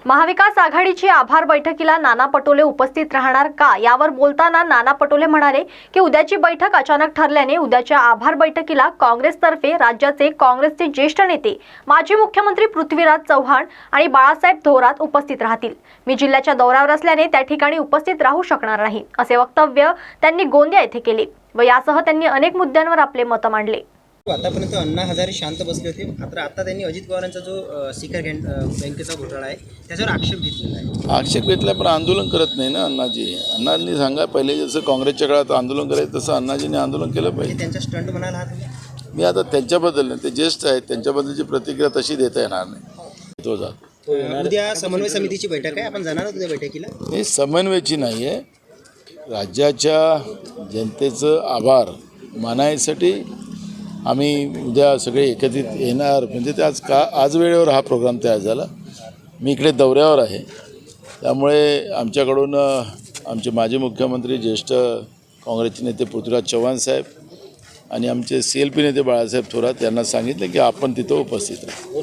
महाविकास आघाडीची आभार बैठकीला नाना पटोले उपस्थित राहणार का यावर बोलताना नाना पटोले म्हणाले की उद्याची बैठक अचानक ठरल्याने उद्याच्या आभार बैठकीला काँग्रेसतर्फे राज्याचे काँग्रेसचे ज्येष्ठ नेते माजी मुख्यमंत्री पृथ्वीराज चव्हाण आणि बाळासाहेब थोरात उपस्थित राहतील। मी जिल्ह्याच्या दौऱ्यावर असल्याने त्या ठिकाणी उपस्थित राहू शकणार नाही असे वक्तव्य त्यांनी गोंदिया येथे केले व यासह त्यांनी अनेक मुद्द्यांवर आपले मत मांडले। आतापर्यंत अण्णा हजारे शांत बसले होते, मात्र आता त्यांनी अजित पवारांचा जो सिकर बँकेचा घोटाळा आहे त्याच्यावर आक्षेप घेतलेला आहे। आक्षेप घेतला पण आंदोलन करत नाही ना अण्णाजी। अण्णांनी सांगा पहिले जसं काँग्रेसच्या काळात आंदोलन करायचं तसं अण्णाजींनी आंदोलन केलं पाहिजे। त्यांचा स्टंट म्हणाला हा तुम्ही? मी आता त्यांच्याबद्दल नाही, ते ज्येष्ठ आहेत, त्यांच्याबद्दलची प्रतिक्रिया तशी देता येणार नाही। तो जातो उद्या समन्वय समितीची बैठक आहे, आपण जाणार आहोत उद्या बैठकीला? हे समन्वयाची नाही आहे, राज्याच्या जनतेचं आभार मानायसाठी आम्ही उद्या सगळे एकत्रित येणार। म्हणजे ते आज वेळेवर हा प्रोग्राम तयार झाला। मी इकडे दौऱ्यावर आहे, त्यामुळे आमच्याकडून आमचे माजी मुख्यमंत्री ज्येष्ठ काँग्रेसचे नेते पृथ्वीराज चव्हाण साहेब आणि आमचे CLP नेते बाळासाहेब थोरात यांना सांगितलं की आपण तिथं उपस्थित राहू।